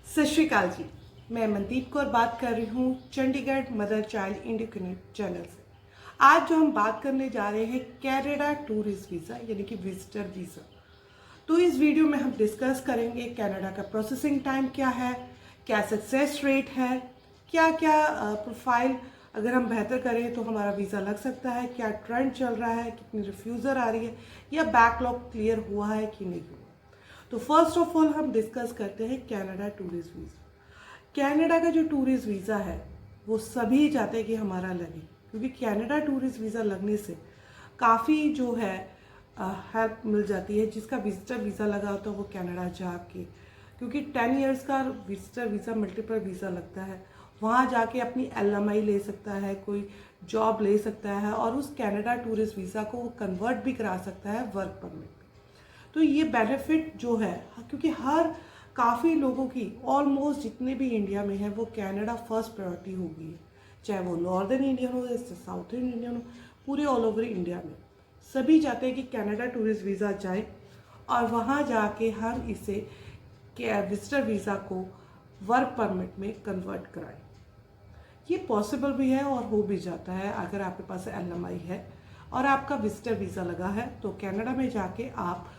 सत श्रीकाल जी। मैं मनदीप कौर बात कर रही हूँ Chandigarh mother child India connect channel से। आज जो हम बात करने जा रहे हैं कनाडा टूरिस्ट वीज़ा यानी कि विजिटर वीज़ा। तो इस वीडियो में हम डिस्कस करेंगे कनाडा का प्रोसेसिंग टाइम क्या है, क्या सक्सेस रेट है, क्या क्या प्रोफाइल अगर हम बेहतर करें तो हमारा वीज़ा लग सकता है, क्या ट्रेंड चल रहा है, कितनी रिफ्यूज़र आ रही है या बैकलॉग क्लियर हुआ है कि नहीं हुआ। तो फर्स्ट ऑफ ऑल हम डिस्कस करते हैं कनाडा टूरिस्ट वीज़ा। कनाडा का जो टूरिस्ट वीज़ा है वो सभी चाहते हैं कि हमारा लगे, क्योंकि कनाडा टूरिस्ट वीज़ा लगने से काफ़ी जो है हेल्प मिल जाती है। जिसका विजिटर वीज़ा लगा होता है वो कनाडा जाके, क्योंकि 10 इयर्स का विजिटर वीज़ा मल्टीपल वीज़ा लगता है, वहाँ जाके अपनी LMI ले सकता है, कोई जॉब ले सकता है और उस कनाडा टूरिस्ट वीज़ा को वो कन्वर्ट भी करा सकता है वर्क परमिट। तो ये बेनिफिट जो है, क्योंकि हर काफ़ी लोगों की ऑलमोस्ट जितने भी इंडिया में हैं वो कनाडा फर्स्ट प्रायोरिटी हो गई है, चाहे वो नॉर्दर्न इंडियन हो या साउथर्न इंडियन हो, पूरे ऑल ओवर इंडिया में सभी चाहते हैं कि कनाडा टूरिस्ट वीज़ा जाए और वहाँ जाके हम इसे विजिटर वीज़ा को वर्क परमिट में कन्वर्ट कराएं। ये पॉसिबल भी है और हो भी जाता है। अगर आपके पास LMI है और आपका विजिटर वीज़ा लगा है तो कनाडा में जाके आप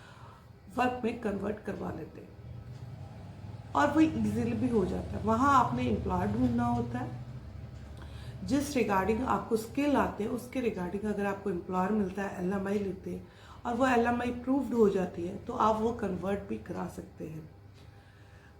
वर्क में कन्वर्ट करवा लेते हैं और वो इजीली भी हो जाता है। वहाँ आपने एम्प्लॉय ढूंढना होता है, जिस रिगार्डिंग आपको स्किल आते हैं उसके रिगार्डिंग अगर आपको एम्प्लॉयर मिलता है, LMI लेते हैं और वो LMI प्रूव्ड हो जाती है तो आप वो कन्वर्ट भी करा सकते हैं।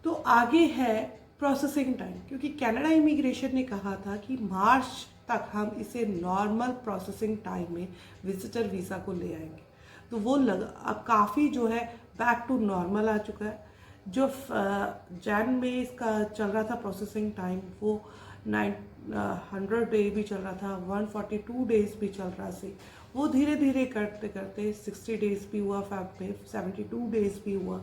तो आगे है प्रोसेसिंग टाइम, क्योंकि कनाडा इमिग्रेशन ने कहा था कि मार्च तक हम इसे नॉर्मल प्रोसेसिंग टाइम में विजिटर वीज़ा को ले आएंगे। तो वो अब काफ़ी जो है बैक टू नॉर्मल आ चुका है। जो जैन में इसका चल रहा था प्रोसेसिंग टाइम वो 100 डे भी चल रहा था, 142 डेज भी चल रहा से, वो धीरे धीरे करते करते 60 डेज भी हुआ, फेब में 72 डेज भी हुआ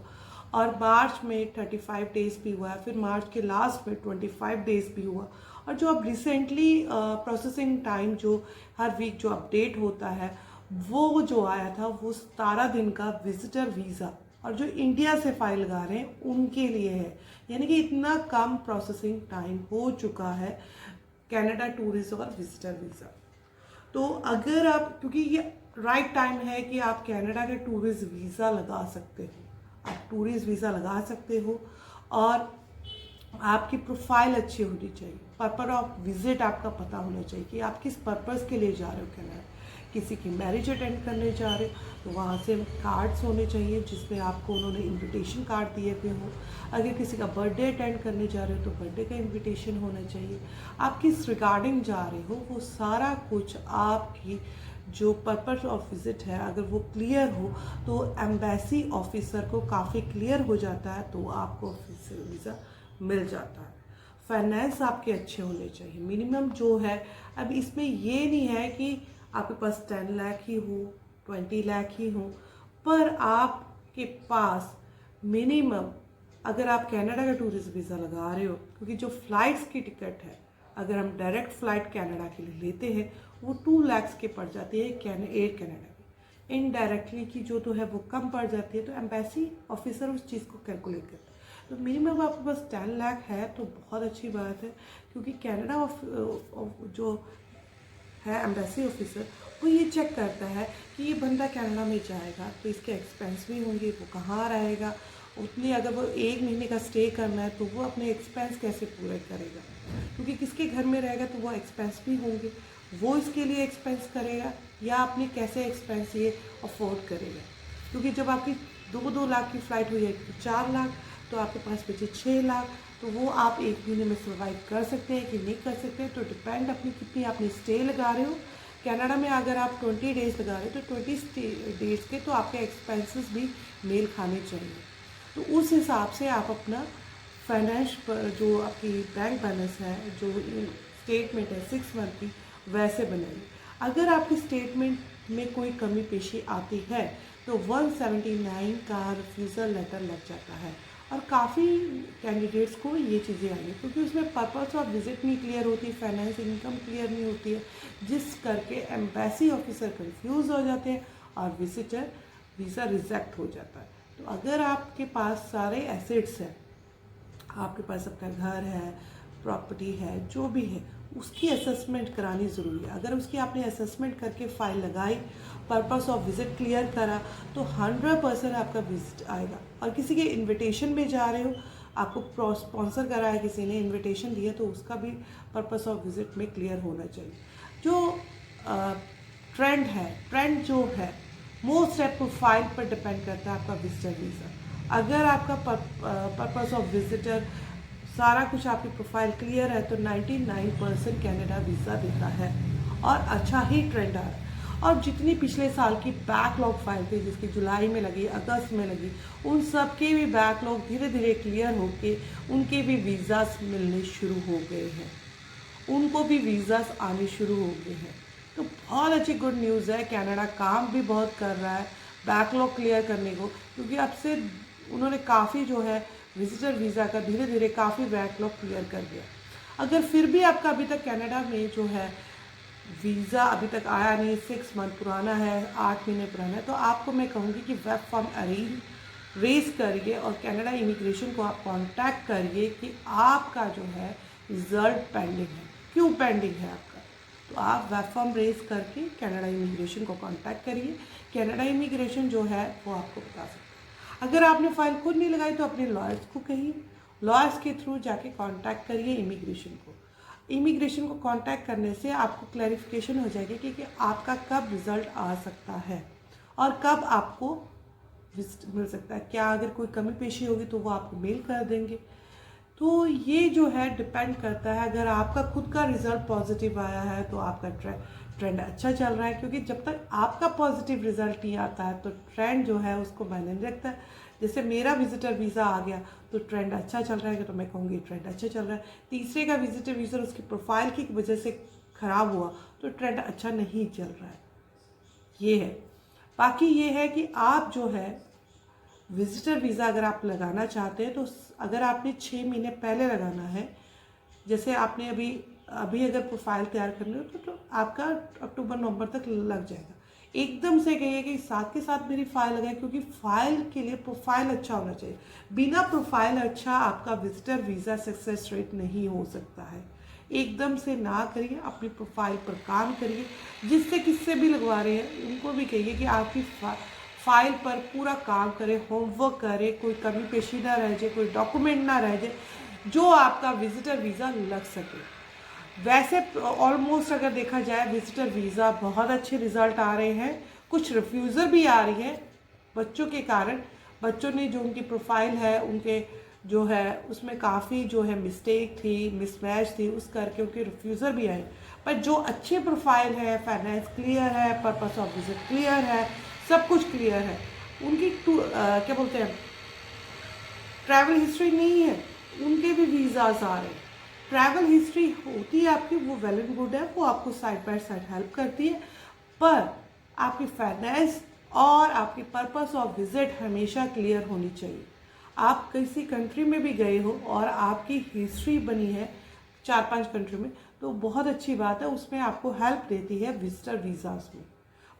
और मार्च में 35 डेज भी हुआ है, फिर मार्च के लास्ट में 25 डेज भी हुआ। और जो अब रिसेंटली प्रोसेसिंग टाइम जो हर वीक जो अपडेट होता है वो जो आया था वो 17 दिन का विजिटर वीज़ा और जो इंडिया से फाइल लगा रहे हैं उनके लिए है। यानी कि इतना कम प्रोसेसिंग टाइम हो चुका है कनाडा टूरिस्ट और विजिटर वीज़ा। तो अगर आप, क्योंकि ये राइट टाइम है कि आप कनाडा के टूरिस्ट वीज़ा लगा सकते हो, आप टूरिस्ट वीज़ा लगा सकते हो और आपकी प्रोफाइल अच्छी होनी चाहिए, पर्पस ऑफ विजिट आपका पता होना चाहिए कि आप किस पर्पस के लिए जा रहे हो कनाडा। किसी की मैरिज अटेंड करने जा रहे हो तो वहाँ से कार्ड्स होने चाहिए जिसमें आपको उन्होंने इनविटेशन कार्ड दिए हुए हो। अगर किसी का बर्थडे अटेंड करने जा रहे हो तो बर्थडे का इनविटेशन होना चाहिए। आप किस रिगार्डिंग जा रहे हो वो सारा कुछ आपकी जो पर्पस ऑफ विजिट है अगर वो क्लियर हो तो एम्बेसी ऑफिसर को काफ़ी क्लियर हो जाता है, तो आपको वीज़ा मिल जाता है। फाइनेंस आपके अच्छे होने चाहिए, मिनिमम जो है। अब इसमें ये नहीं है कि आपके पास 10 लाख ही हो, 20 लाख ही हो, पर आपके पास मिनिमम, अगर आप कनाडा का टूरिस्ट वीज़ा लगा रहे हो, क्योंकि जो फ़्लाइट्स की टिकट है अगर हम डायरेक्ट फ़्लाइट कनाडा के लिए लेते हैं वो 2 लाख के पड़ जाती है एयर कनाडा की। इनडायरेक्टली की जो तो है वो कम पड़ जाती है, तो एम्बेसी ऑफिसर उस चीज़ को कैलकुलेट करता है। तो मिनिमम आपके पास 10 लाख है तो बहुत अच्छी बात है, क्योंकि कनाडा जो है एम्बेसी ऑफिसर वो ये चेक करता है कि ये बंदा कनाडा में जाएगा तो इसके एक्सपेंस भी होंगे, वो कहाँ रहेगा, उतनी अगर वो 1 महीने का स्टे करना है तो वो अपने एक्सपेंस कैसे पूरे करेगा, क्योंकि किसके घर में रहेगा तो वो एक्सपेंस भी होंगे, वो इसके लिए एक्सपेंस करेगा या अपने कैसे एक्सपेंस ये अफोर्ड करेगा। क्योंकि जब आपकी 2-2 लाख की फ़्लाइट हो जाएगी तो 4 लाख, तो आपके पास बचे 6 लाख, तो वो आप 1 महीने में सर्वाइव कर सकते हैं कि नहीं कर सकते हैं। तो डिपेंड अपनी कितनी आपने स्टे लगा रहे हो कनाडा में। अगर आप 20 डेज़ लगा रहे हो तो 20 डेज़ के तो आपके एक्सपेंसेस भी मेल खाने चाहिए। तो उस हिसाब से आप अपना फाइनेंस पर जो आपकी बैंक बैलेंस है, जो स्टेटमेंट है 6 मंथ की, वैसे बनाइए। अगर आपकी स्टेटमेंट में कोई कमी पेशी आती है तो 179 का रिफ्यूज़ल लेटर लग जाता है और काफ़ी कैंडिडेट्स को ये चीज़ें आई हैं, क्योंकि उसमें पर्पस ऑफ विजिट नहीं क्लियर होती, फाइनेंस इनकम क्लियर नहीं होती है, जिस करके एम्बेसी ऑफिसर कंफ्यूज हो जाते हैं और विजिटर वीज़ा रिजेक्ट हो जाता है। तो अगर आपके पास सारे एसेट्स हैं, आपके पास अपना घर है, प्रॉपर्टी है, जो भी है, उसकी असेसमेंट करानी ज़रूरी है। अगर उसकी आपने असेसमेंट करके फ़ाइल लगाई, पर्पस ऑफ विज़िट क्लियर करा, तो 100% आपका विज़िट आएगा। और किसी के इनविटेशन में जा रहे हो, आपको स्पॉन्सर करा है, किसी ने इनविटेशन दिया, तो उसका भी पर्पस ऑफ विज़िट में क्लियर होना चाहिए। जो ट्रेंड जो है मोस्ट है प्रोफाइल पर डिपेंड करता है आपका विजिटर वीज़ा। अगर आपका पर्पस ऑफ विजिटर सारा कुछ आपकी प्रोफाइल क्लियर है तो 99% कनाडा वीज़ा देता है और अच्छा ही ट्रेंड आ रहा है। और जितनी पिछले साल की बैकलॉग फाइल थी, जिसकी जुलाई में लगी, अगस्त में लगी, उन सब के भी बैकलॉग धीरे धीरे क्लियर होके उनके भी वीज़ास मिलने शुरू हो गए हैं, उनको भी वीज़ास आने शुरू हो गए हैं। तो बहुत अच्छी गुड न्यूज़ है। कनाडा काम भी बहुत कर रहा है बैकलॉग क्लियर करने को, क्योंकि अब से उन्होंने काफ़ी जो है विजिटर वीज़ा का धीरे धीरे काफ़ी बैकलॉग क्लियर कर दिया। अगर फिर भी आपका अभी तक कनाडा में जो है वीज़ा अभी तक आया नहीं, 6 मंथ पुराना है, 8 महीने पुराना है, तो आपको मैं कहूँगी कि वेब फॉर्म रेज करिए और कनाडा इमिग्रेशन को आप कांटेक्ट करिए कि आपका जो है रिजल्ट पेंडिंग है, क्यों पेंडिंग है आपका। तो आप वेब फॉर्म रेज करके कनाडा इमिग्रेशन को कांटेक्ट करिए। कनाडा इमिग्रेशन जो है वो आपको बता सकता है। अगर आपने फाइल खुद नहीं लगाई तो अपने लॉयर्स को कहिए, लॉयर्स के थ्रू जाके कांटेक्ट करिए इमिग्रेशन को। इमिग्रेशन को कांटेक्ट करने से आपको क्लैरिफिकेशन हो जाएगी कि आपका कब रिजल्ट आ सकता है और कब आपको विजिट मिल सकता है। क्या अगर कोई कमी पेशी होगी तो वो आपको मेल कर देंगे। तो ये जो है डिपेंड करता है। अगर आपका खुद का रिज़ल्ट पॉजिटिव आया है तो आपका ट्रेंड अच्छा चल रहा है, क्योंकि जब तक आपका पॉजिटिव रिज़ल्ट नहीं आता है तो ट्रेंड जो है उसको मायने नहीं रखता है। जैसे मेरा विजिटर वीज़ा आ गया तो ट्रेंड अच्छा चल रहा है, तो मैं कहूँगी ट्रेंड अच्छा चल रहा है। तीसरे का विजिटर वीज़ा उसकी प्रोफाइल की वजह से ख़राब हुआ तो ट्रेंड अच्छा नहीं चल रहा है। ये है। बाकी ये है कि आप जो है विजिटर वीज़ा अगर आप लगाना चाहते हैं तो अगर आपने 6 महीने पहले लगाना है, जैसे आपने अभी अगर प्रोफाइल तैयार करनी हो तो आपका अक्टूबर नवंबर तक लग जाएगा। एकदम से कहिए कि साथ के साथ मेरी फाइल लगाए, क्योंकि फाइल के लिए प्रोफाइल अच्छा होना चाहिए। बिना प्रोफाइल अच्छा आपका विजिटर वीज़ा सक्सेस रेट नहीं हो सकता है। एकदम से ना करिए, अपनी प्रोफाइल पर काम करिए। जिससे किससे भी लगवा रहे हैं उनको भी कहिए कि आपकी फाइल पर पूरा काम करें, होमवर्क करें, कोई कमी पेशी ना रह जाए, कोई डॉक्यूमेंट ना रह जाए, जो आपका विजिटर वीज़ा लग सके। वैसे ऑलमोस्ट अगर देखा जाए विजिटर वीज़ा बहुत अच्छे रिजल्ट आ रहे हैं। कुछ रिफ्यूज़र भी आ रही है बच्चों के कारण। बच्चों ने जो उनकी प्रोफाइल है उनके जो है उसमें काफ़ी जो है मिस्टेक थी, मिसमैच थी, उस करके उनके रिफ्यूज़र भी आए। पर जो अच्छे प्रोफाइल है, फाइनेंस क्लियर है, पर्पस ऑफ विजिट क्लियर है, सब कुछ क्लियर है, उनकी क्या बोलते हैं ट्रैवल हिस्ट्री नहीं है, उनके भी वीज़ाज आ रहे हैं। ट्रैवल हिस्ट्री होती है आपकी, वो वेल एंड गुड है, वो आपको साइड बाय साइड हेल्प करती है। पर आपकी फाइनेंस और आपकी पर्पस ऑफ विजिट हमेशा क्लियर होनी चाहिए। आप किसी कंट्री में भी गए हो और आपकी हिस्ट्री बनी है 4-5 कंट्री में, तो बहुत अच्छी बात है, उसमें आपको हेल्प देती है विजिटर वीज़ाज में।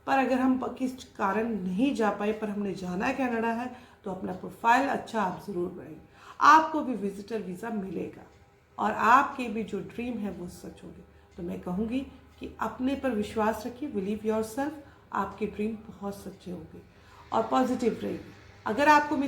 पर अगर हम किस कारण नहीं जा पाए पर हमने जाना है कनाडा है, तो अपना प्रोफाइल अच्छा आप ज़रूर बनाइए, आपको भी विजिटर वीज़ा मिलेगा और आपके भी जो ड्रीम है वो सच होंगे। तो मैं कहूँगी कि अपने पर विश्वास रखिए, बिलीव योरसेल्फ, आपके ड्रीम बहुत सच्चे होंगे और पॉजिटिव रहिए। अगर आपको मेरी